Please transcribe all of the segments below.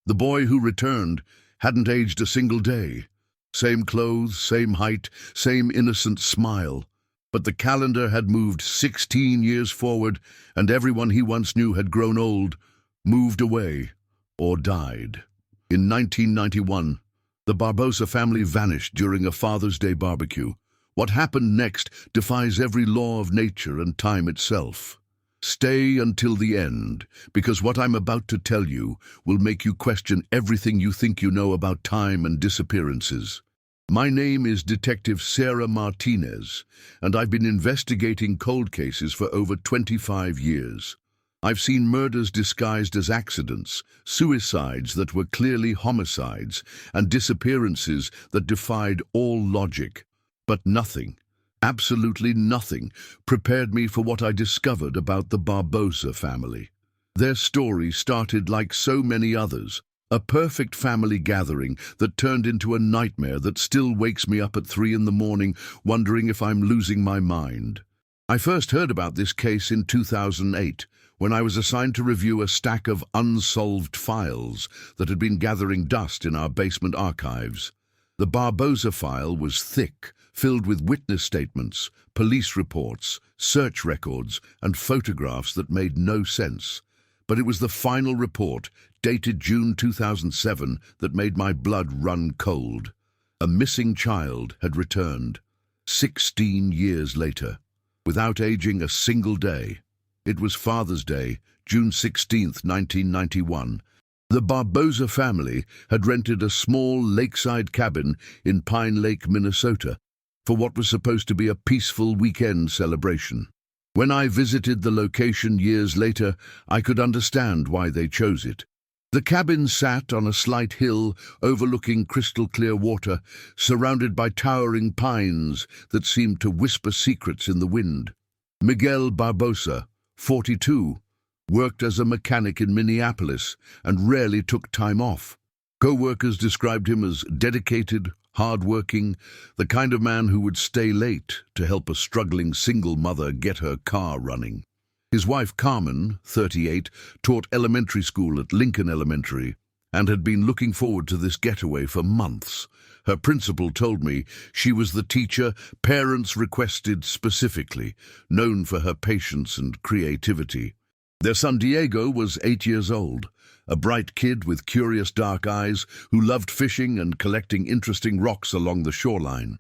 The boy who returned hadn't aged a single day. Same clothes, same height, same innocent smile. But the calendar had moved 16 years forward, and everyone he once knew had grown old, moved away, or died. In 1991, the Barbosa family vanished during a Father's Day barbecue. What happened next defies every law of nature and time itself. Stay until the end, because what I'm about to tell you will make you question everything you think you know about time and disappearances. My name is Detective Sarah Martinez, and I've been investigating cold cases for over 25 years. I've seen murders disguised as accidents, suicides that were clearly homicides, and disappearances that defied all logic. But nothing, absolutely nothing, prepared me for what I discovered about the Barbosa family. Their story started like so many others, a perfect family gathering that turned into a nightmare that still wakes me up at 3 in the morning, wondering if I'm losing my mind. I first heard about this case in 2008, when I was assigned to review a stack of unsolved files that had been gathering dust in our basement archives. The Barbosa file was thick, filled with witness statements, police reports, search records, and photographs that made no sense. But it was the final report, dated June 2007, that made my blood run cold. A missing child had returned, 16 years later, without aging a single day. It was Father's Day, June 16, 1991. The Barbosa family had rented a small lakeside cabin in Pine Lake, Minnesota, for what was supposed to be a peaceful weekend celebration. When I visited the location years later, I could understand why they chose it. The cabin sat on a slight hill overlooking crystal-clear water, surrounded by towering pines that seemed to whisper secrets in the wind. Miguel Barbosa, 42, worked as a mechanic in Minneapolis and rarely took time off. Co-workers described him as dedicated, hard-working, the kind of man who would stay late to help a struggling single mother get her car running. His wife Carmen, 38, taught elementary school at Lincoln Elementary and had been looking forward to this getaway for months. Her principal told me she was the teacher parents requested specifically, known for her patience and creativity. Their son Diego was 8 years old, a bright kid with curious dark eyes who loved fishing and collecting interesting rocks along the shoreline.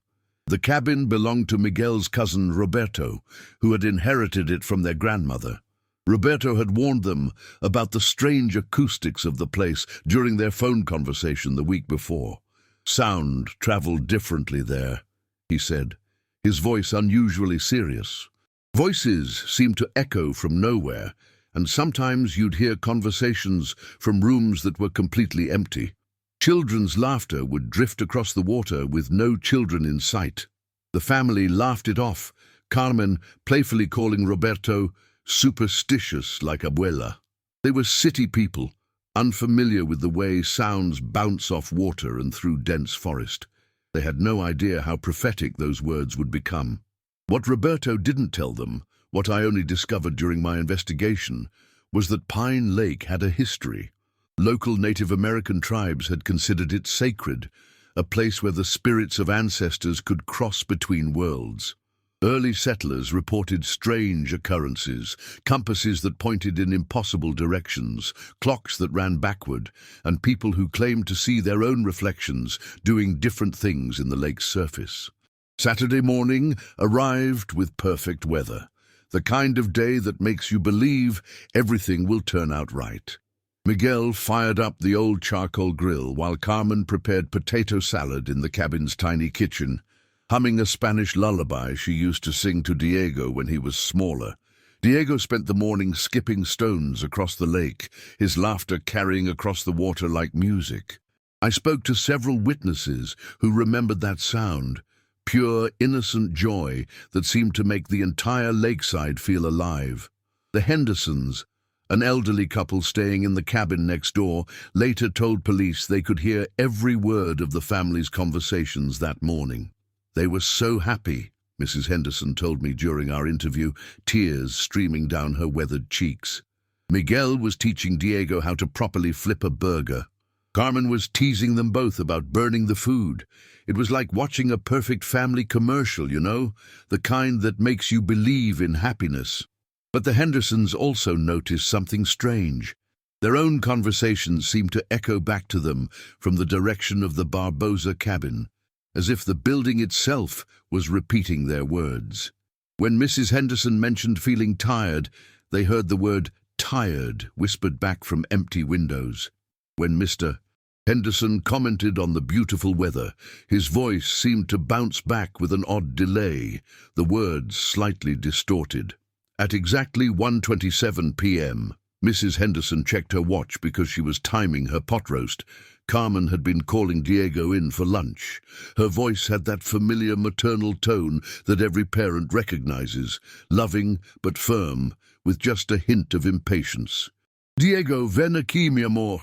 The cabin belonged to Miguel's cousin Roberto, who had inherited it from their grandmother. Roberto had warned them about the strange acoustics of the place during their phone conversation the week before. Sound traveled differently there, he said, his voice unusually serious. Voices seemed to echo from nowhere, and sometimes you'd hear conversations from rooms that were completely empty. Children's laughter would drift across the water with no children in sight. The family laughed it off, Carmen playfully calling Roberto superstitious like abuela. They were city people, unfamiliar with the way sounds bounce off water and through dense forest. They had no idea how prophetic those words would become. What Roberto didn't tell them, what I only discovered during my investigation, was that Pine Lake had a history. Local Native American tribes had considered it sacred, a place where the spirits of ancestors could cross between worlds. Early settlers reported strange occurrences, compasses that pointed in impossible directions, clocks that ran backward, and people who claimed to see their own reflections doing different things in the lake's surface. Saturday morning arrived with perfect weather, the kind of day that makes you believe everything will turn out right. Miguel fired up the old charcoal grill while Carmen prepared potato salad in the cabin's tiny kitchen, humming a Spanish lullaby she used to sing to Diego when he was smaller. Diego spent the morning skipping stones across the lake, his laughter carrying across the water like music. I spoke to several witnesses who remembered that sound, pure, innocent joy that seemed to make the entire lakeside feel alive. The Hendersons, an elderly couple staying in the cabin next door, later told police they could hear every word of the family's conversations that morning. They were so happy, Mrs. Henderson told me during our interview, tears streaming down her weathered cheeks. Miguel was teaching Diego how to properly flip a burger. Carmen was teasing them both about burning the food. It was like watching a perfect family commercial, you know, the kind that makes you believe in happiness. But the Hendersons also noticed something strange. Their own conversations seemed to echo back to them from the direction of the Barbosa cabin, as if the building itself was repeating their words. When Mrs. Henderson mentioned feeling tired, they heard the word tired whispered back from empty windows. When Mr. Henderson commented on the beautiful weather, his voice seemed to bounce back with an odd delay, the words slightly distorted. At exactly 1:27 p.m., Mrs. Henderson checked her watch because she was timing her pot roast. Carmen had been calling Diego in for lunch. Her voice had that familiar maternal tone that every parent recognizes, loving but firm, with just a hint of impatience. "Diego, ven aquí, mi amor.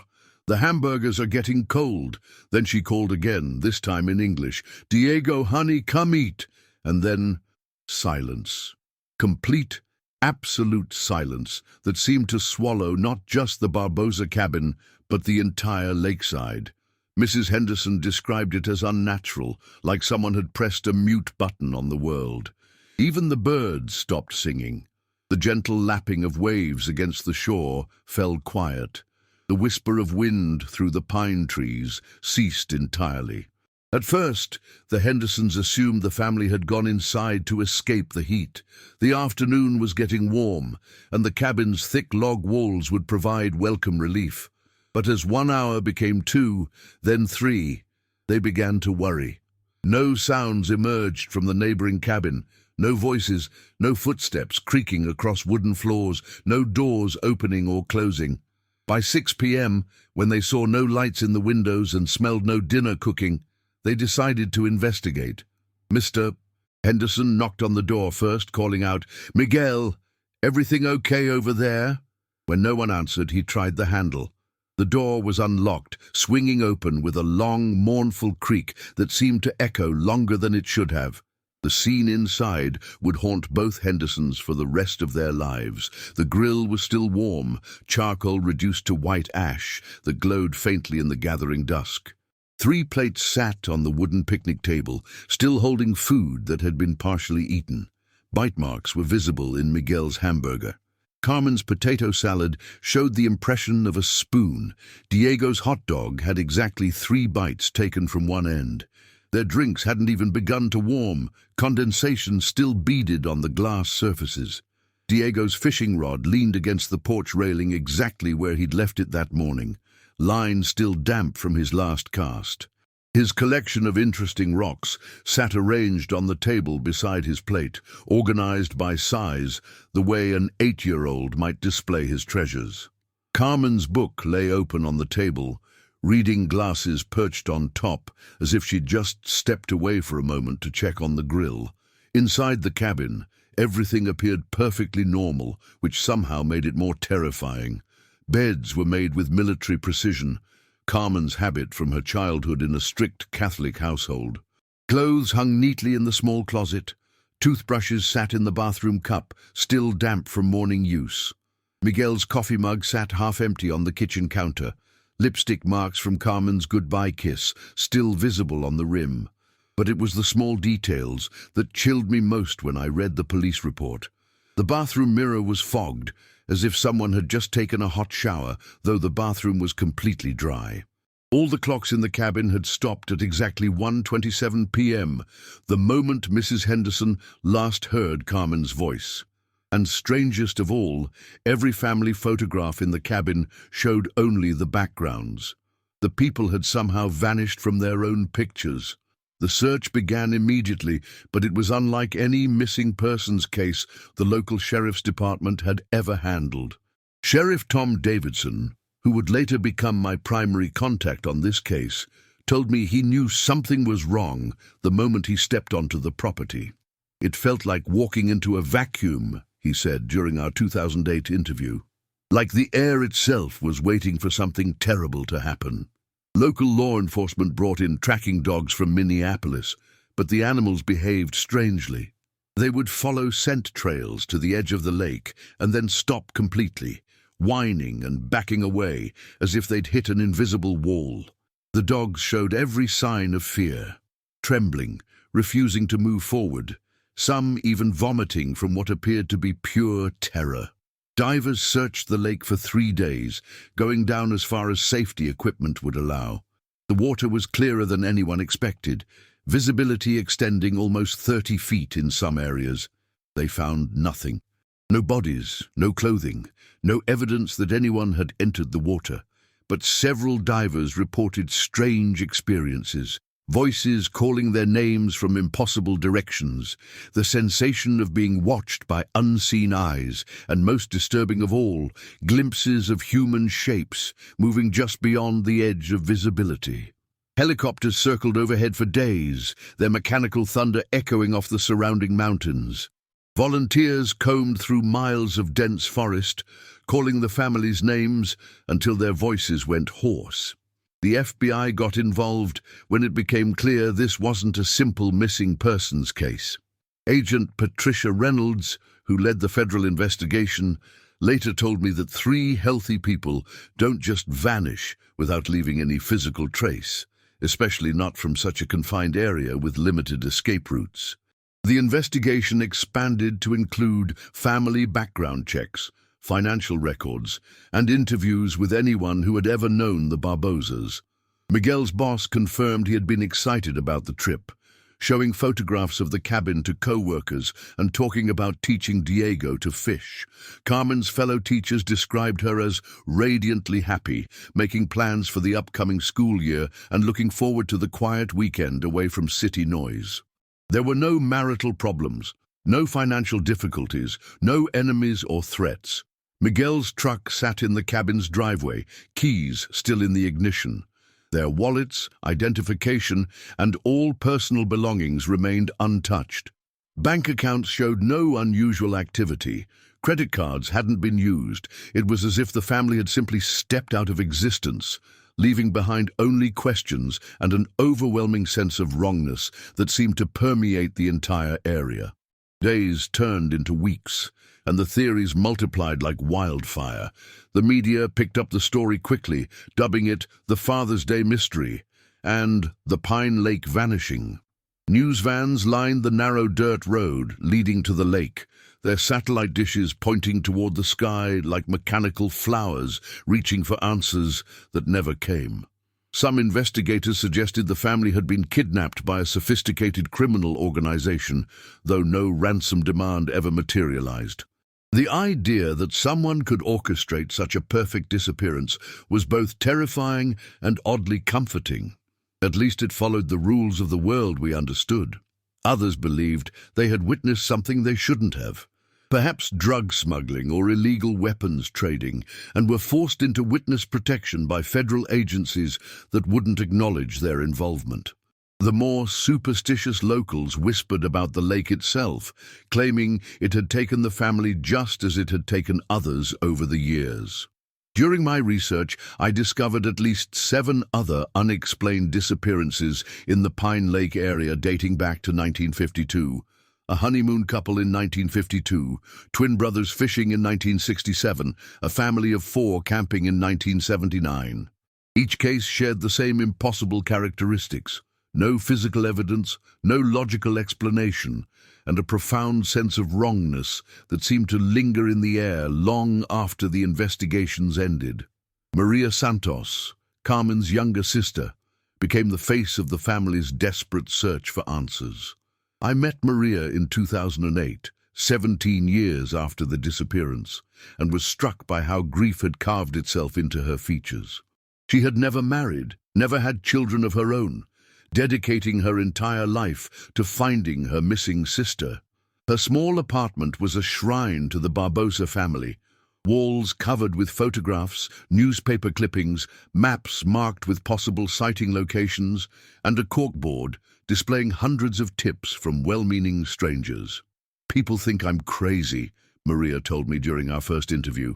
The hamburgers are getting cold." Then she called again, this time in English. "Diego, honey, come eat." And then silence. Complete, absolute silence that seemed to swallow not just the Barbosa cabin, but the entire lakeside. Mrs. Henderson described it as unnatural, like someone had pressed a mute button on the world. Even the birds stopped singing. The gentle lapping of waves against the shore fell quiet. The whisper of wind through the pine trees ceased entirely. At first, the Hendersons assumed the family had gone inside to escape the heat. The afternoon was getting warm, and the cabin's thick log walls would provide welcome relief. But as 1 hour became 2, then 3, they began to worry. No sounds emerged from the neighboring cabin. No voices, no footsteps creaking across wooden floors, no doors opening or closing. By 6 p.m., when they saw no lights in the windows and smelled no dinner cooking, they decided to investigate. Mr. Henderson knocked on the door first, calling out, "Miguel, everything okay over there?" When no one answered, he tried the handle. The door was unlocked, swinging open with a long, mournful creak that seemed to echo longer than it should have. The scene inside would haunt both Hendersons for the rest of their lives. The grill was still warm, charcoal reduced to white ash that glowed faintly in the gathering dusk. 3 plates sat on the wooden picnic table, still holding food that had been partially eaten. Bite marks were visible in Miguel's hamburger. Carmen's potato salad showed the impression of a spoon. Diego's hot dog had exactly 3 bites taken from one end. Their drinks hadn't even begun to warm. Condensation still beaded on the glass surfaces. Diego's fishing rod leaned against the porch railing exactly where he'd left it that morning, line still damp from his last cast. His collection of interesting rocks sat arranged on the table beside his plate, organized by size, the way an 8-year-old might display his treasures. Carmen's book lay open on the table, reading glasses perched on top, as if she'd just stepped away for a moment to check on the grill. Inside the cabin, everything appeared perfectly normal, which somehow made it more terrifying. Beds were made with military precision, Carmen's habit from her childhood in a strict Catholic household. Clothes hung neatly in the small closet. Toothbrushes sat in the bathroom cup, still damp from morning use. Miguel's coffee mug sat half empty on the kitchen counter. Lipstick marks from Carmen's goodbye kiss, still visible on the rim. But it was the small details that chilled me most when I read the police report. The bathroom mirror was fogged, as if someone had just taken a hot shower, though the bathroom was completely dry. All the clocks in the cabin had stopped at exactly 1:27 p.m., the moment Mrs. Henderson last heard Carmen's voice. And strangest of all, every family photograph in the cabin showed only the backgrounds. The people had somehow vanished from their own pictures. The search began immediately, but it was unlike any missing persons case the local sheriff's department had ever handled. Sheriff Tom Davidson, who would later become my primary contact on this case, told me he knew something was wrong the moment he stepped onto the property. "It felt like walking into a vacuum," he said during our 2008 interview. "Like the air itself was waiting for something terrible to happen." Local law enforcement brought in tracking dogs from Minneapolis, but the animals behaved strangely. They would follow scent trails to the edge of the lake and then stop completely, whining and backing away as if they'd hit an invisible wall. The dogs showed every sign of fear, trembling, refusing to move forward, some even vomiting from what appeared to be pure terror. Divers searched the lake for 3 days, going down as far as safety equipment would allow. The water was clearer than anyone expected, visibility extending almost 30 feet in some areas. They found nothing. No bodies, no clothing, no evidence that anyone had entered the water. But several divers reported strange experiences. Voices calling their names from impossible directions, the sensation of being watched by unseen eyes, and most disturbing of all, glimpses of human shapes moving just beyond the edge of visibility. Helicopters circled overhead for days, their mechanical thunder echoing off the surrounding mountains. Volunteers combed through miles of dense forest, calling the families' names until their voices went hoarse. The FBI got involved when it became clear this wasn't a simple missing persons case. Agent Patricia Reynolds, who led the federal investigation, later told me that 3 healthy people don't just vanish without leaving any physical trace, especially not from such a confined area with limited escape routes. The investigation expanded to include family background checks, financial records, and interviews with anyone who had ever known the Barbosas. Miguel's boss confirmed he had been excited about the trip, showing photographs of the cabin to co-workers and talking about teaching Diego to fish. Carmen's fellow teachers described her as radiantly happy, making plans for the upcoming school year and looking forward to the quiet weekend away from city noise. There were no marital problems, no financial difficulties, no enemies or threats. Miguel's truck sat in the cabin's driveway, keys still in the ignition. Their wallets, identification, and all personal belongings remained untouched. Bank accounts showed no unusual activity. Credit cards hadn't been used. It was as if the family had simply stepped out of existence, leaving behind only questions and an overwhelming sense of wrongness that seemed to permeate the entire area. Days turned into weeks, and the theories multiplied like wildfire. The media picked up the story quickly, dubbing it the Father's Day Mystery and the Pine Lake Vanishing. News vans lined the narrow dirt road leading to the lake, their satellite dishes pointing toward the sky like mechanical flowers reaching for answers that never came. Some investigators suggested the family had been kidnapped by a sophisticated criminal organization, though no ransom demand ever materialized. The idea that someone could orchestrate such a perfect disappearance was both terrifying and oddly comforting. At least it followed the rules of the world we understood. Others believed they had witnessed something they shouldn't have, perhaps drug smuggling or illegal weapons trading, and were forced into witness protection by federal agencies that wouldn't acknowledge their involvement. The more superstitious locals whispered about the lake itself, claiming it had taken the family just as it had taken others over the years. During my research, I discovered at least 7 other unexplained disappearances in the Pine Lake area dating back to 1952. A honeymoon couple in 1952, twin brothers fishing in 1967, a family of 4 camping in 1979. Each case shared the same impossible characteristics: no physical evidence, no logical explanation, and a profound sense of wrongness that seemed to linger in the air long after the investigations ended. Maria Santos, Carmen's younger sister, became the face of the family's desperate search for answers. I met Maria in 2008, 17 years after the disappearance, and was struck by how grief had carved itself into her features. She had never married, never had children of her own, dedicating her entire life to finding her missing sister. Her small apartment was a shrine to the Barbosa family, walls covered with photographs, newspaper clippings, maps marked with possible sighting locations, and a corkboard displaying hundreds of tips from well-meaning strangers. "People think I'm crazy," Maria told me during our first interview,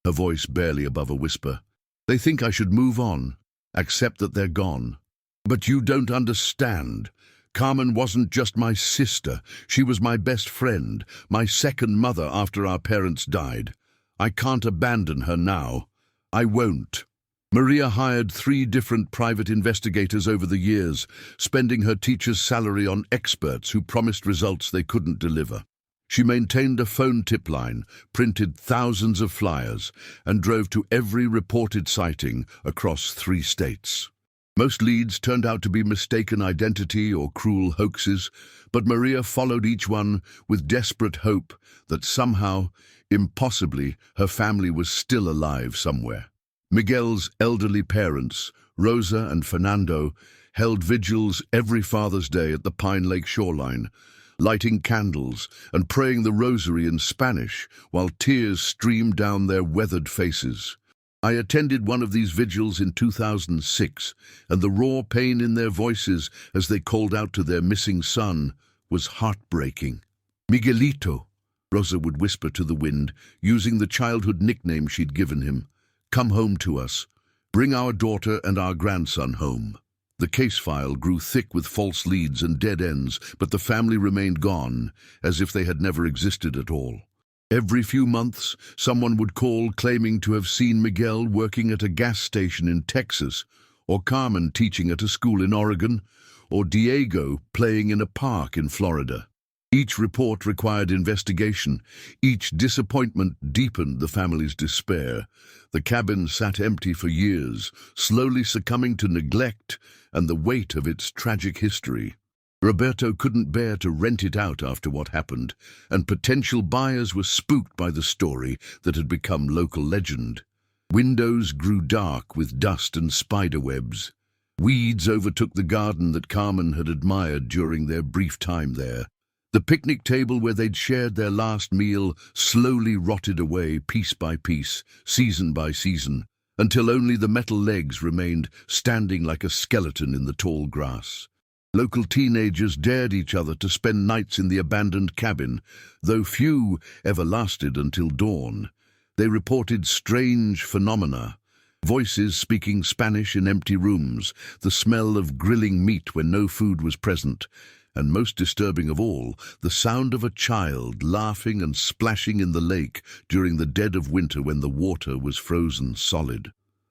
her voice barely above a whisper. "They think I should move on, accept that they're gone. But you don't understand. Carmen wasn't just my sister. She was my best friend, my second mother after our parents died. I can't abandon her now. I won't. Maria hired 3 different private investigators over the years, spending her teacher's salary on experts who promised results they couldn't deliver. She maintained a phone tip line, printed thousands of flyers, and drove to every reported sighting across 3 states. Most leads turned out to be mistaken identity or cruel hoaxes, but Maria followed each one with desperate hope that somehow, impossibly, her family was still alive somewhere. Miguel's elderly parents, Rosa and Fernando, held vigils every Father's Day at the Pine Lake shoreline, lighting candles and praying the rosary in Spanish while tears streamed down their weathered faces. I attended one of these vigils in 2006, and the raw pain in their voices as they called out to their missing son was heartbreaking. "Miguelito," Rosa would whisper to the wind, using the childhood nickname she'd given him. "Come home to us. Bring our daughter and our grandson home." The case file grew thick with false leads and dead ends, but the family remained gone, as if they had never existed at all. Every few months, someone would call claiming to have seen Miguel working at a gas station in Texas, or Carmen teaching at a school in Oregon, or Diego playing in a park in Florida. Each report required investigation. Each disappointment deepened the family's despair. The cabin sat empty for years, slowly succumbing to neglect and the weight of its tragic history. Roberto couldn't bear to rent it out after what happened, and potential buyers were spooked by the story that had become local legend. Windows grew dark with dust and spider webs. Weeds overtook the garden that Carmen had admired during their brief time there. The picnic table where they'd shared their last meal slowly rotted away piece by piece, season by season, until only the metal legs remained standing like a skeleton in the tall grass. Local teenagers dared each other to spend nights in the abandoned cabin, though few ever lasted until dawn. They reported strange phenomena: voices speaking Spanish in empty rooms, the smell of grilling meat when no food was present, and most disturbing of all, the sound of a child laughing and splashing in the lake during the dead of winter when the water was frozen solid.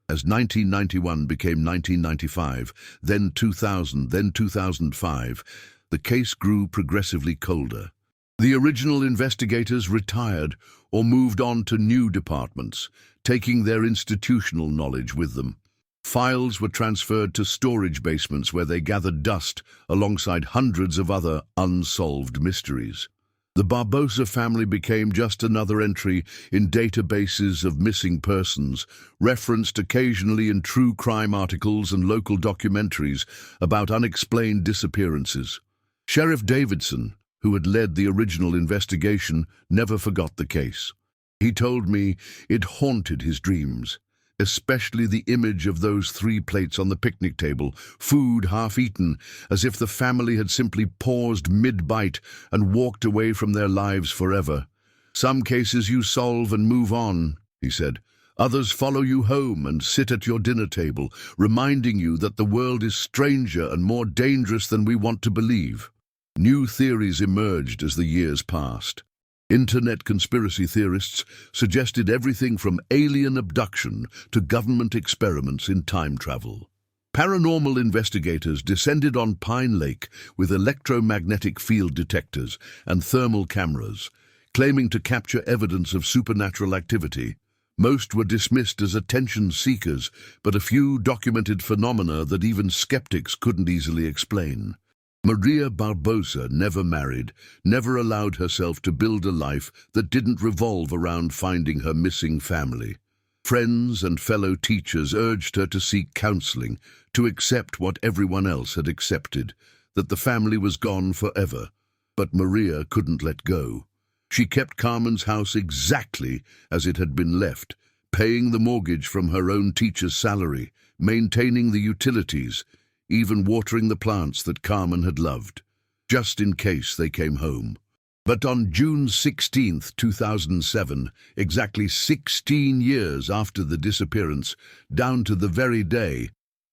As 1991 became 1995, then 2000, then 2005, the case grew progressively colder. The original investigators retired or moved on to new departments, taking their institutional knowledge with them. Files were transferred to storage basements where they gathered dust alongside hundreds of other unsolved mysteries. The Barbosa family became just another entry in databases of missing persons, referenced occasionally in true crime articles and local documentaries about unexplained disappearances. Sheriff Davidson, who had led the original investigation, never forgot the case. He told me it haunted his dreams, especially the image of those 3 plates on the picnic table, food half-eaten, as if the family had simply paused mid-bite and walked away from their lives forever. "Some cases you solve and move on," he said. "Others follow you home and sit at your dinner table, reminding you that the world is stranger and more dangerous than we want to believe." New theories emerged as the years passed. Internet conspiracy theorists suggested everything from alien abduction to government experiments in time travel. Paranormal investigators descended on Pine Lake with electromagnetic field detectors and thermal cameras, claiming to capture evidence of supernatural activity. Most were dismissed as attention seekers, but a few documented phenomena that even skeptics couldn't easily explain. Maria Barbosa never married, never allowed herself to build a life that didn't revolve around finding her missing family. Friends and fellow teachers urged her to seek counseling, to accept what everyone else had accepted, that the family was gone forever. But Maria couldn't let go. She kept Carmen's house exactly as it had been left, paying the mortgage from her own teacher's salary, maintaining the utilities, even watering the plants that Carmen had loved, just in case they came home. But on June 16, 2007, exactly 16 years after the disappearance, down to the very day,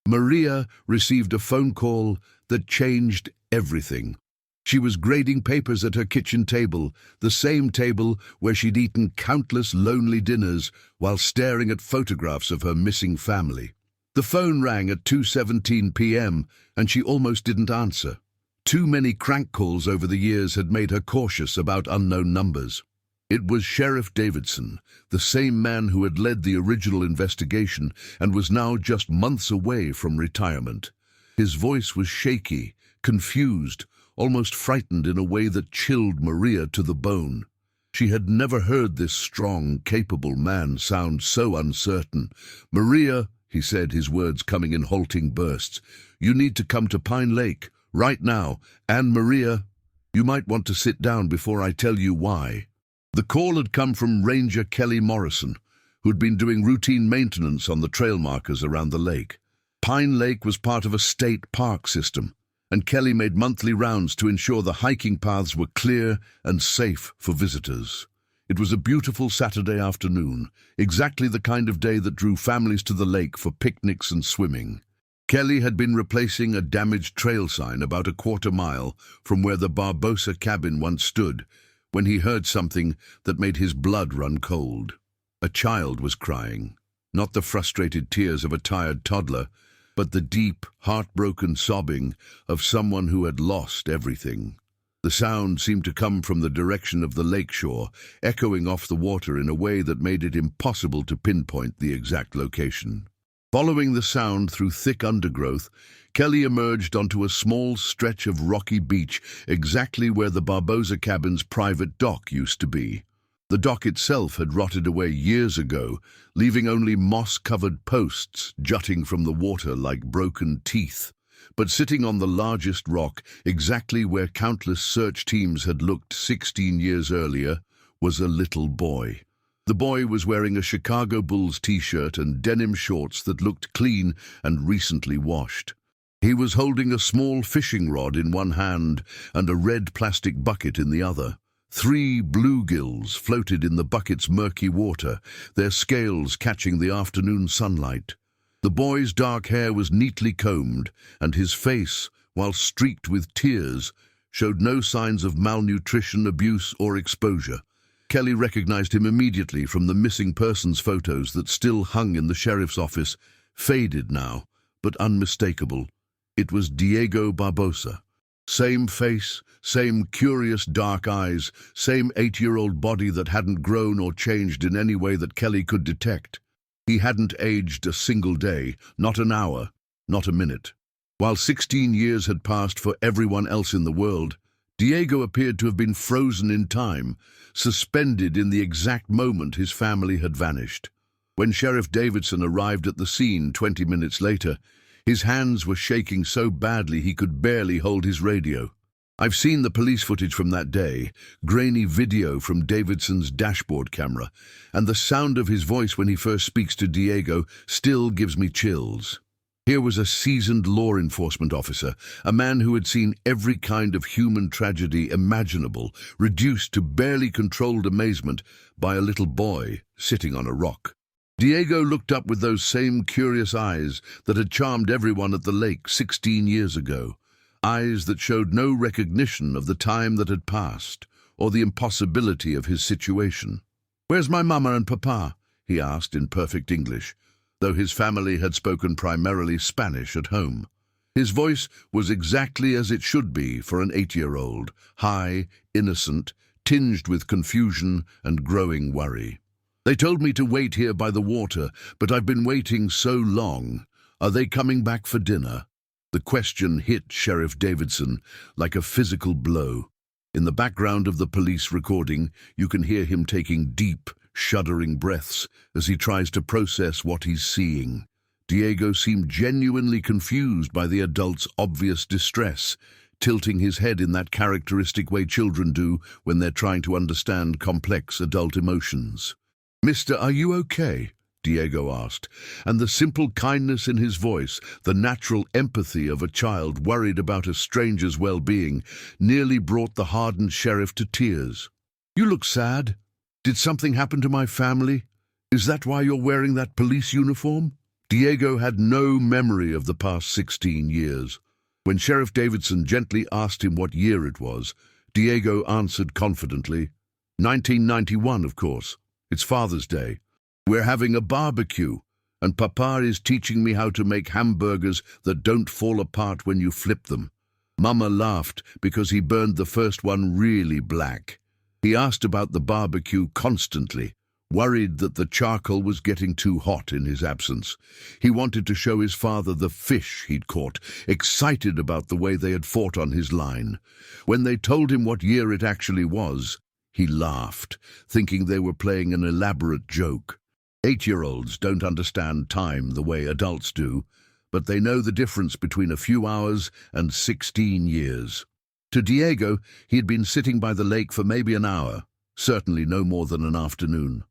Maria received a phone call that changed everything. She was grading papers at her kitchen table, the same table where she'd eaten countless lonely dinners while staring at photographs of her missing family. The phone rang at 2:17 p.m. and she almost didn't answer. Too many crank calls over the years had made her cautious about unknown numbers. It was Sheriff Davidson, the same man who had led the original investigation and was now just months away from retirement. His voice was shaky, confused, almost frightened in a way that chilled Maria to the bone. She had never heard this strong, capable man sound so uncertain. "Maria," he said, his words coming in halting bursts, "you need to come to Pine Lake, right now. And Maria, you might want to sit down before I tell you why." The call had come from Ranger Kelly Morrison, who'd been doing routine maintenance on the trail markers around the lake. Pine Lake was part of a state park system, and Kelly made monthly rounds to ensure the hiking paths were clear and safe for visitors. It was a beautiful Saturday afternoon, exactly the kind of day that drew families to the lake for picnics and swimming. Kelly had been replacing a damaged trail sign about a quarter-mile from where the Barbosa cabin once stood when he heard something that made his blood run cold. A child was crying, not the frustrated tears of a tired toddler, but the deep, heartbroken sobbing of someone who had lost everything. The sound seemed to come from the direction of the lakeshore, echoing off the water in a way that made it impossible to pinpoint the exact location. Following the sound through thick undergrowth, Kelly emerged onto a small stretch of rocky beach exactly where the Barbosa cabin's private dock used to be. The dock itself had rotted away years ago, leaving only moss-covered posts jutting from the water like broken teeth. But sitting on the largest rock, exactly where countless search teams had looked 16 years earlier, was a little boy. The boy was wearing a Chicago Bulls t-shirt and denim shorts that looked clean and recently washed. He was holding a small fishing rod in one hand and a red plastic bucket in the other. 3 bluegills floated in the bucket's murky water, their scales catching the afternoon sunlight. The boy's dark hair was neatly combed, and his face, while streaked with tears, showed no signs of malnutrition, abuse, or exposure. Kelly recognized him immediately from the missing persons photos that still hung in the sheriff's office, faded now, but unmistakable. It was Diego Barbosa. Same face, same curious dark eyes, same 8-year-old body that hadn't grown or changed in any way that Kelly could detect. He hadn't aged a single day, not an hour, not a minute. While 16 years had passed for everyone else in the world, Diego appeared to have been frozen in time, suspended in the exact moment his family had vanished. When Sheriff Davidson arrived at the scene 20 minutes later, his hands were shaking so badly he could barely hold his radio. "I've seen the police footage from that day, grainy video from Davidson's dashboard camera, and the sound of his voice when he first speaks to Diego still gives me chills." Here was a seasoned law enforcement officer, a man who had seen every kind of human tragedy imaginable, reduced to barely controlled amazement by a little boy sitting on a rock. Diego looked up with those same curious eyes that had charmed everyone at the lake 16 years ago. Eyes that showed no recognition of the time that had passed, or the impossibility of his situation. "Where's my mama and papa?" he asked in perfect English, though his family had spoken primarily Spanish at home. His voice was exactly as it should be for an 8-year-old, high, innocent, tinged with confusion and growing worry. "They told me to wait here by the water, but I've been waiting so long. Are they coming back for dinner?" The question hit Sheriff Davidson like a physical blow. In the background of the police recording, you can hear him taking deep, shuddering breaths as he tries to process what he's seeing. Diego seemed genuinely confused by the adult's obvious distress, tilting his head in that characteristic way children do when they're trying to understand complex adult emotions. "Mister, are you okay?" Diego asked, and the simple kindness in his voice, the natural empathy of a child worried about a stranger's well-being, nearly brought the hardened sheriff to tears. "You look sad. Did something happen to my family? Is that why you're wearing that police uniform?" Diego had no memory of the past 16 years. When Sheriff Davidson gently asked him what year it was, Diego answered confidently, 1991, of course. It's Father's Day. We're having a barbecue, and Papa is teaching me how to make hamburgers that don't fall apart when you flip them. Mama laughed because he burned the first one really black. He asked about the barbecue constantly, worried that the charcoal was getting too hot in his absence. He wanted to show his father the fish he'd caught, excited about the way they had fought on his line. When they told him what year it actually was, he laughed, thinking they were playing an elaborate joke. 8-year-olds don't understand time the way adults do, but they know the difference between a few hours and 16 years. To Diego, he had been sitting by the lake for maybe an hour, certainly no more than an afternoon.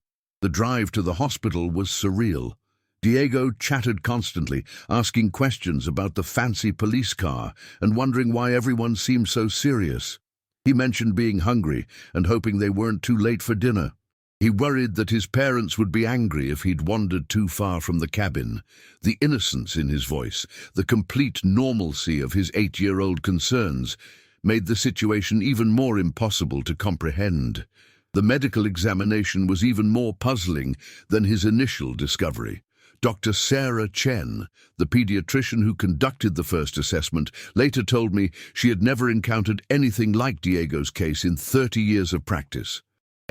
The drive to the hospital was surreal. Diego chattered constantly, asking questions about the fancy police car and wondering why everyone seemed so serious. He mentioned being hungry and hoping they weren't too late for dinner. He worried that his parents would be angry if he'd wandered too far from the cabin. The innocence in his voice, the complete normalcy of his 8-year-old concerns, made the situation even more impossible to comprehend. The medical examination was even more puzzling than his initial discovery. Dr. Sarah Chen, the pediatrician who conducted the first assessment, later told me she had never encountered anything like Diego's case in 30 years of practice.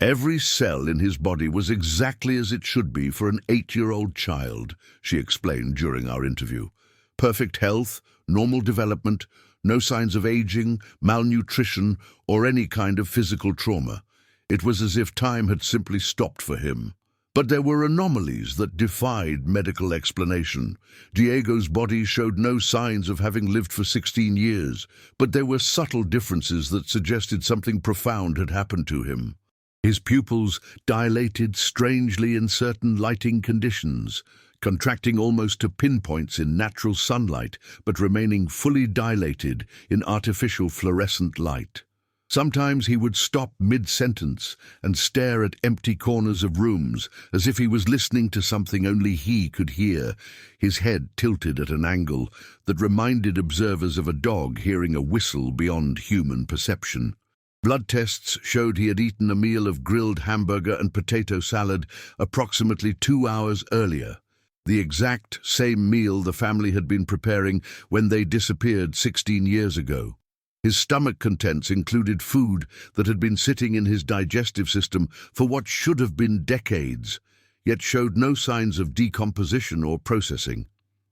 Every cell in his body was exactly as it should be for an 8-year-old child, she explained during our interview. Perfect health, normal development, no signs of aging, malnutrition, or any kind of physical trauma. It was as if time had simply stopped for him. But there were anomalies that defied medical explanation. Diego's body showed no signs of having lived for 16 years, but there were subtle differences that suggested something profound had happened to him. His pupils dilated strangely in certain lighting conditions, contracting almost to pinpoints in natural sunlight, but remaining fully dilated in artificial fluorescent light. Sometimes he would stop mid-sentence and stare at empty corners of rooms, as if he was listening to something only he could hear, his head tilted at an angle that reminded observers of a dog hearing a whistle beyond human perception. Blood tests showed he had eaten a meal of grilled hamburger and potato salad approximately 2 hours earlier, the exact same meal the family had been preparing when they disappeared 16 years ago. His stomach contents included food that had been sitting in his digestive system for what should have been decades, yet showed no signs of decomposition or processing.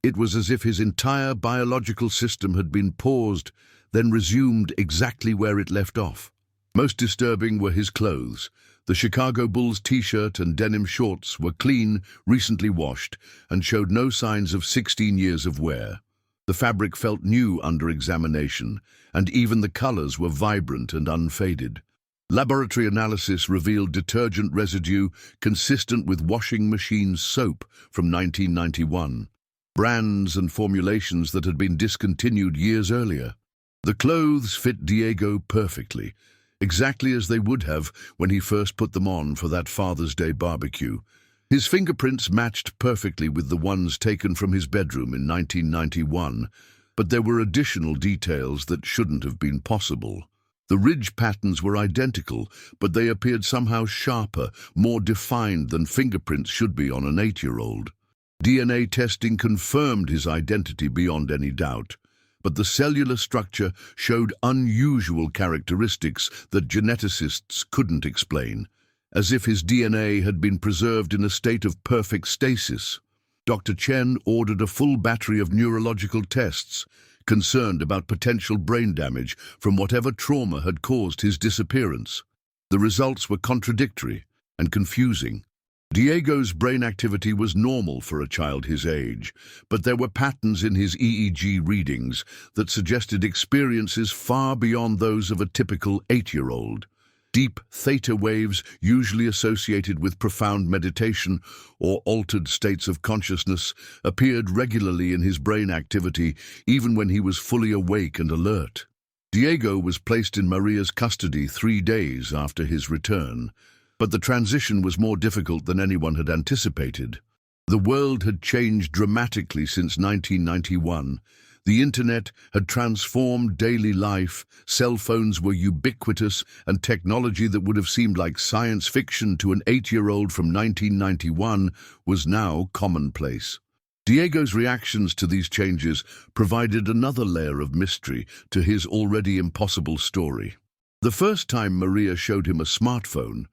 It was as if his entire biological system had been paused, then resumed exactly where it left off. Most disturbing were his clothes. The Chicago Bulls t-shirt and denim shorts were clean, recently washed, and showed no signs of 16 years of wear. The fabric felt new under examination, and even the colors were vibrant and unfaded. Laboratory analysis revealed detergent residue consistent with washing machine soap from 1991, brands and formulations that had been discontinued years earlier. The clothes fit Diego perfectly, exactly as they would have when he first put them on for that Father's Day barbecue. His fingerprints matched perfectly with the ones taken from his bedroom in 1991, but there were additional details that shouldn't have been possible. The ridge patterns were identical, but they appeared somehow sharper, more defined than fingerprints should be on an 8-year-old. DNA testing confirmed his identity beyond any doubt, but the cellular structure showed unusual characteristics that geneticists couldn't explain, as if his DNA had been preserved in a state of perfect stasis. Dr. Chen ordered a full battery of neurological tests, concerned about potential brain damage from whatever trauma had caused his disappearance. The results were contradictory and confusing. Diego's brain activity was normal for a child his age, but there were patterns in his EEG readings that suggested experiences far beyond those of a typical 8-year-old. Deep theta waves, usually associated with profound meditation or altered states of consciousness, appeared regularly in his brain activity even when he was fully awake and alert. Diego was placed in Maria's custody 3 days after his return, but the transition was more difficult than anyone had anticipated. The world had changed dramatically since 1991. The internet had transformed daily life, cell phones were ubiquitous, and technology that would have seemed like science fiction to an 8-year-old from 1991 was now commonplace. Diego's reactions to these changes provided another layer of mystery to his already impossible story. The first time Maria showed him a smartphone,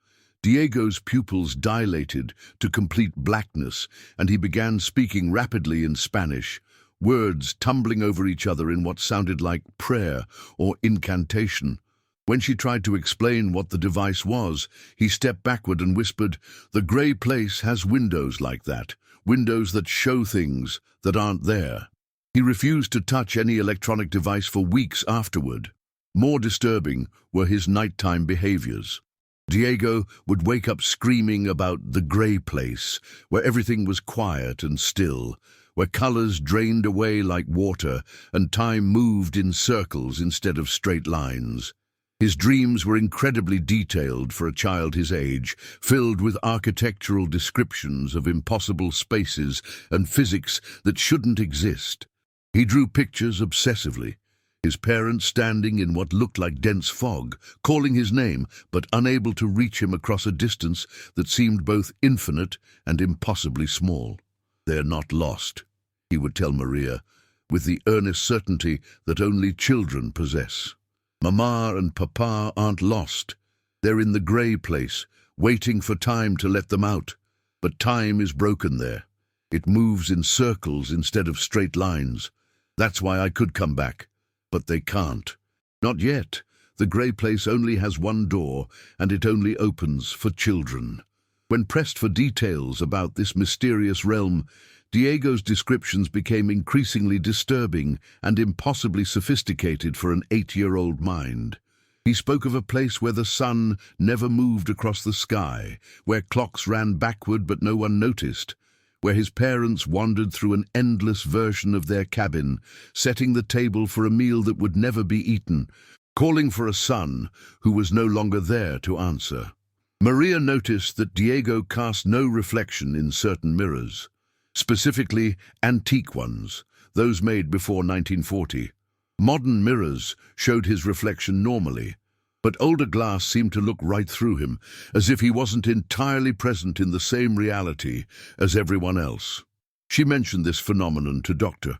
Diego's pupils dilated to complete blackness, and he began speaking rapidly in Spanish, words tumbling over each other in what sounded like prayer or incantation. When she tried to explain what the device was, he stepped backward and whispered, "The grey place has windows like that, windows that show things that aren't there." He refused to touch any electronic device for weeks afterward. More disturbing were his nighttime behaviors. Diego would wake up screaming about the grey place, where everything was quiet and still, where colors drained away like water and time moved in circles instead of straight lines. His dreams were incredibly detailed for a child his age, filled with architectural descriptions of impossible spaces and physics that shouldn't exist. He drew pictures obsessively, his parents standing in what looked like dense fog, calling his name but unable to reach him across a distance that seemed both infinite and impossibly small. "They're not lost," he would tell Maria, with the earnest certainty that only children possess. "Mama and Papa aren't lost. They're in the grey place, waiting for time to let them out. But time is broken there. It moves in circles instead of straight lines. That's why I could come back. But they can't. Not yet. The grey place only has one door, and it only opens for children." When pressed for details about this mysterious realm, Diego's descriptions became increasingly disturbing and impossibly sophisticated for an 8-year-old mind. He spoke of a place where the sun never moved across the sky, where clocks ran backward but no one noticed, where his parents wandered through an endless version of their cabin, setting the table for a meal that would never be eaten, calling for a son who was no longer there to answer. Maria noticed that Diego cast no reflection in certain mirrors, specifically antique ones, those made before 1940. Modern mirrors showed his reflection normally, but older glass seemed to look right through him, as if he wasn't entirely present in the same reality as everyone else. She mentioned this phenomenon to Dr.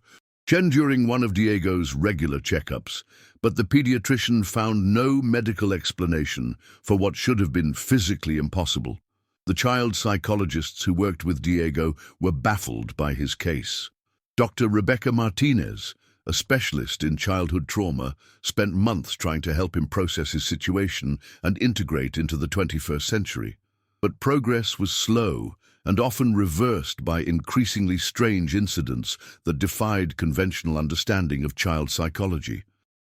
Chen during one of Diego's regular checkups, but the pediatrician found no medical explanation for what should have been physically impossible. The child psychologists who worked with Diego were baffled by his case. Dr. Rebecca Martinez, a specialist in childhood trauma, spent months trying to help him process his situation and integrate into the 21st century. But progress was slow and often reversed by increasingly strange incidents that defied conventional understanding of child psychology.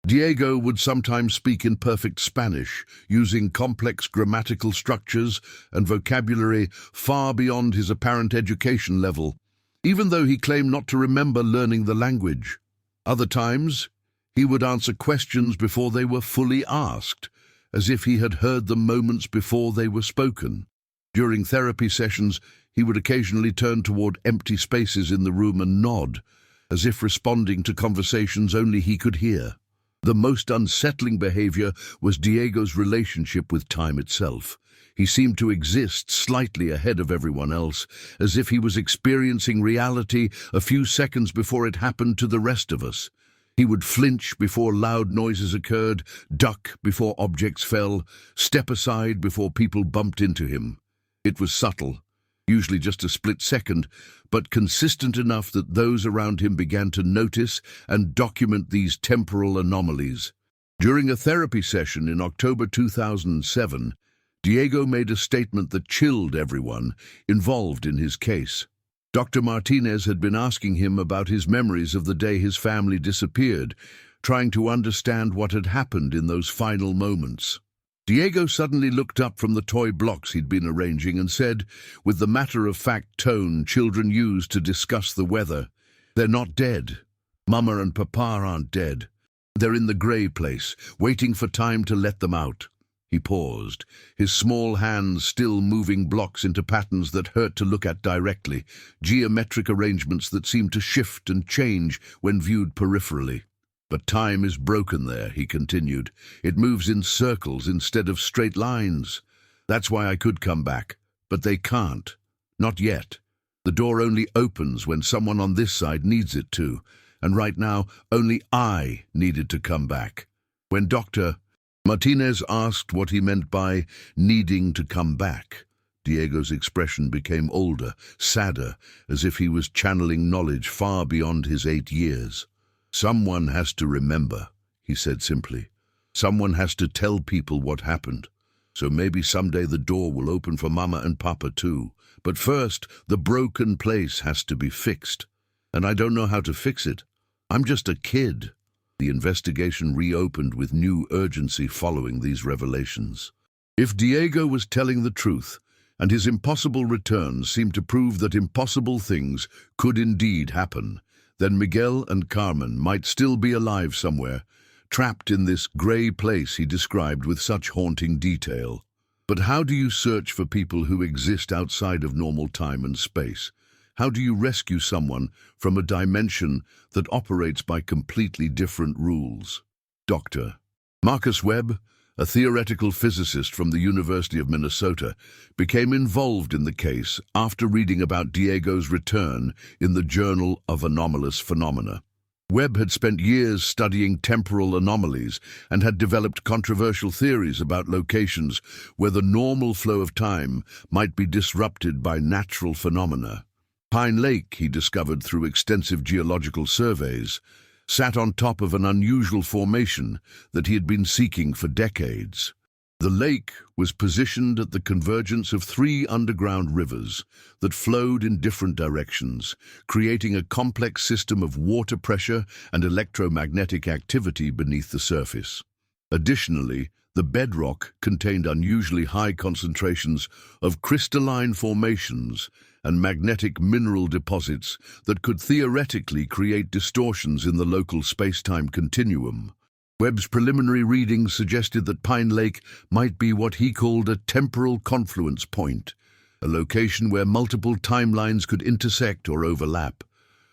Diego would sometimes speak in perfect Spanish, using complex grammatical structures and vocabulary far beyond his apparent education level, even though he claimed not to remember learning the language. Other times, he would answer questions before they were fully asked, as if he had heard them moments before they were spoken. During therapy sessions, he would occasionally turn toward empty spaces in the room and nod, as if responding to conversations only he could hear. The most unsettling behavior was Diego's relationship with time itself. He seemed to exist slightly ahead of everyone else, as if he was experiencing reality a few seconds before it happened to the rest of us. He would flinch before loud noises occurred, duck before objects fell, step aside before people bumped into him. It was subtle, usually just a split second, but consistent enough that those around him began to notice and document these temporal anomalies. During a therapy session in October 2007, Diego made a statement that chilled everyone involved in his case. Dr. Martinez had been asking him about his memories of the day his family disappeared, trying to understand what had happened in those final moments. Diego suddenly looked up from the toy blocks he'd been arranging and said, with the matter-of-fact tone children use to discuss the weather, "They're not dead. Mama and Papa aren't dead. They're in the grey place, waiting for time to let them out." He paused, his small hands still moving blocks into patterns that hurt to look at directly, geometric arrangements that seemed to shift and change when viewed peripherally. But time is broken there, he continued. It moves in circles instead of straight lines. That's why I could come back, but they can't. Not yet. The door only opens when someone on this side needs it to, and right now only I needed to come back. When Dr. Martinez asked what he meant by needing to come back, Diego's expression became older, sadder, as if he was channeling knowledge far beyond his 8 years. Someone has to remember, he said simply. Someone has to tell people what happened. So maybe someday the door will open for Mama and Papa too. But first, the broken place has to be fixed. And I don't know how to fix it. I'm just a kid. The investigation reopened with new urgency following these revelations. If Diego was telling the truth, and his impossible return seemed to prove that impossible things could indeed happen, then Miguel and Carmen might still be alive somewhere, trapped in this grey place he described with such haunting detail. But how do you search for people who exist outside of normal time and space? How do you rescue someone from a dimension that operates by completely different rules? Dr. Marcus Webb, a theoretical physicist from the University of Minnesota, became involved in the case after reading about Diego's return in the Journal of Anomalous Phenomena. Webb had spent years studying temporal anomalies and had developed controversial theories about locations where the normal flow of time might be disrupted by natural phenomena. Pine Lake, he discovered through extensive geological surveys, sat on top of an unusual formation that he had been seeking for decades. The lake was positioned at the convergence of 3 underground rivers that flowed in different directions, creating a complex system of water pressure and electromagnetic activity beneath the surface. Additionally, the bedrock contained unusually high concentrations of crystalline formations and magnetic mineral deposits that could theoretically create distortions in the local space-time continuum. Webb's preliminary readings suggested that Pine Lake might be what he called a temporal confluence point, a location where multiple timelines could intersect or overlap.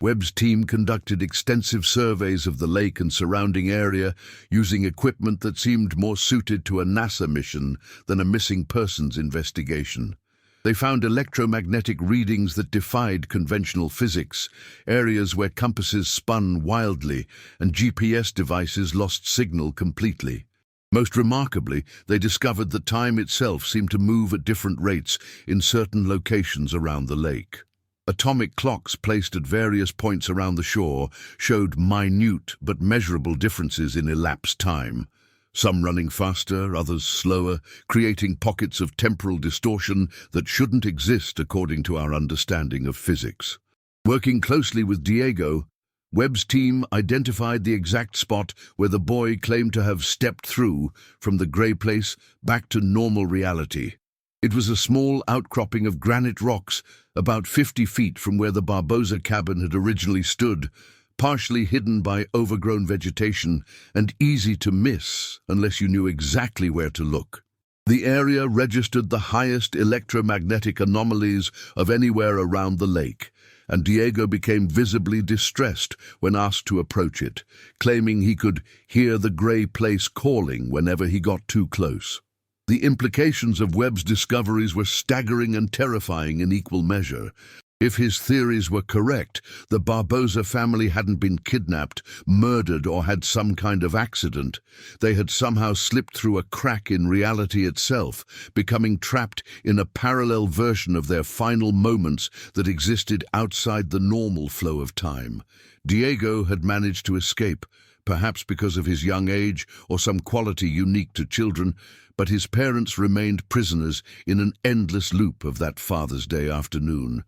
Webb's team conducted extensive surveys of the lake and surrounding area using equipment that seemed more suited to a NASA mission than a missing persons investigation. They found electromagnetic readings that defied conventional physics, areas where compasses spun wildly and GPS devices lost signal completely. Most remarkably, they discovered that time itself seemed to move at different rates in certain locations around the lake. Atomic clocks placed at various points around the shore showed minute but measurable differences in elapsed time, some running faster, others slower, creating pockets of temporal distortion that shouldn't exist according to our understanding of physics. Working closely with Diego, Webb's team identified the exact spot where the boy claimed to have stepped through from the grey place back to normal reality. It was a small outcropping of granite rocks about 50 feet from where the Barbosa cabin had originally stood, partially hidden by overgrown vegetation and easy to miss unless you knew exactly where to look. The area registered the highest electromagnetic anomalies of anywhere around the lake, and Diego became visibly distressed when asked to approach it, claiming he could hear the grey place calling whenever he got too close. The implications of Webb's discoveries were staggering and terrifying in equal measure. If his theories were correct, the Barbosa family hadn't been kidnapped, murdered, or had some kind of accident. They had somehow slipped through a crack in reality itself, becoming trapped in a parallel version of their final moments that existed outside the normal flow of time. Diego had managed to escape, perhaps because of his young age or some quality unique to children, but his parents remained prisoners in an endless loop of that Father's Day afternoon.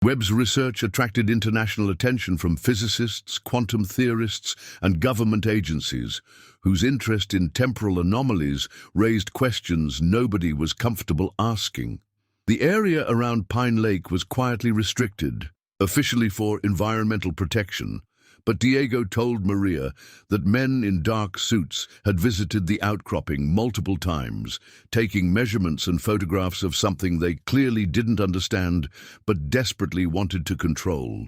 Webb's research attracted international attention from physicists, quantum theorists, and government agencies, whose interest in temporal anomalies raised questions nobody was comfortable asking. The area around Pine Lake was quietly restricted, officially for environmental protection, But Diego told Maria that men in dark suits had visited the outcropping multiple times, taking measurements and photographs of something they clearly didn't understand but desperately wanted to control.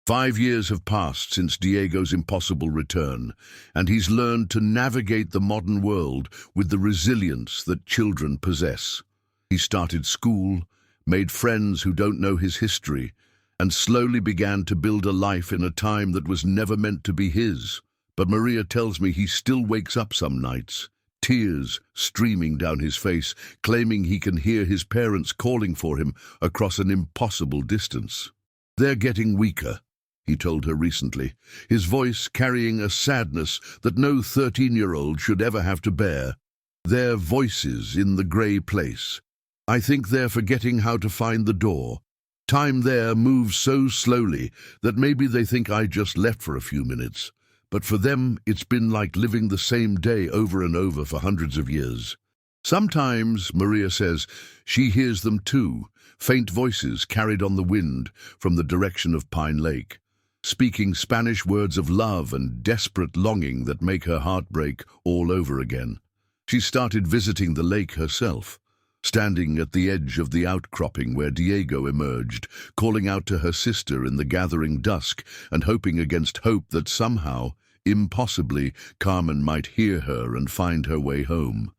5 years have passed since Diego's impossible return, and he's learned to navigate the modern world with the resilience that children possess. He started school, made friends who don't know his history, and slowly began to build a life in a time that was never meant to be his. But Maria tells me he still wakes up some nights, tears streaming down his face, claiming he can hear his parents calling for him across an impossible distance. "They're getting weaker," he told her recently, his voice carrying a sadness that no 13-year-old should ever have to bear. "Their voices in the grey place. I think they're forgetting how to find the door. Time there moves so slowly that maybe they think I just left for a few minutes. But for them, it's been like living the same day over and over for hundreds of years." Sometimes, Maria says, she hears them too, faint voices carried on the wind from the direction of Pine Lake, speaking Spanish words of love and desperate longing that make her heart break all over again. She started visiting the lake herself, standing at the edge of the outcropping where Diego emerged, calling out to her sister in the gathering dusk and hoping against hope that somehow, impossibly, Carmen might hear her and find her way home.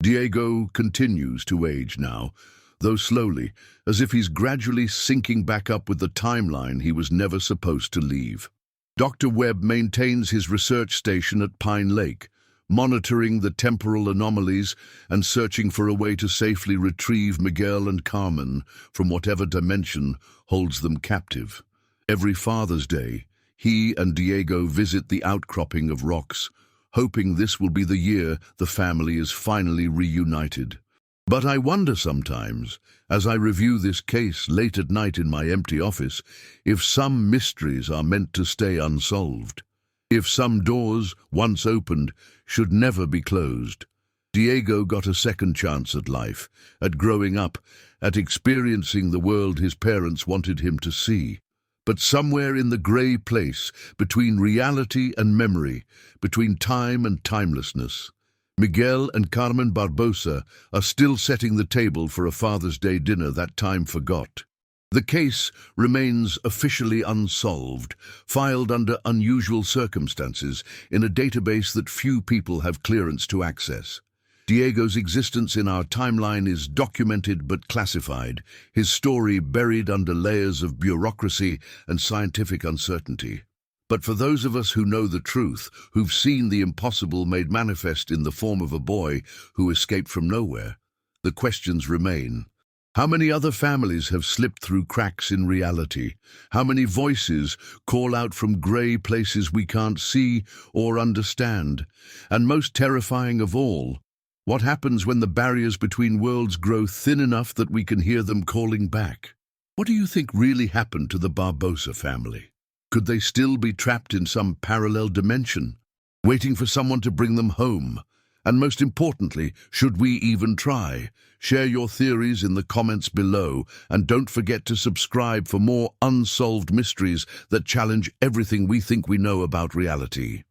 Diego continues to age now, though slowly, as if he's gradually syncing back up with the timeline he was never supposed to leave. Dr. Webb maintains his research station at Pine Lake, monitoring the temporal anomalies and searching for a way to safely retrieve Miguel and Carmen from whatever dimension holds them captive. Every Father's Day, he and Diego visit the outcropping of rocks, hoping this will be the year the family is finally reunited. But I wonder sometimes, as I review this case late at night in my empty office, if some mysteries are meant to stay unsolved. If some doors, once opened, should never be closed. Diego got a second chance at life, at growing up, at experiencing the world his parents wanted him to see. But somewhere in the grey place, between reality and memory, between time and timelessness, Miguel and Carmen Barbosa are still setting the table for a Father's Day dinner that time forgot. The case remains officially unsolved, filed under unusual circumstances in a database that few people have clearance to access. Diego's existence in our timeline is documented but classified, his story buried under layers of bureaucracy and scientific uncertainty. But for those of us who know the truth, who've seen the impossible made manifest in the form of a boy who escaped from nowhere, the questions remain. How many other families have slipped through cracks in reality? How many voices call out from grey places we can't see or understand? And most terrifying of all, what happens when the barriers between worlds grow thin enough that we can hear them calling back? What do you think really happened to the Barbosa family? Could they still be trapped in some parallel dimension, waiting for someone to bring them home? And most importantly, should we even try? Share your theories in the comments below, and don't forget to subscribe for more unsolved mysteries that challenge everything we think we know about reality.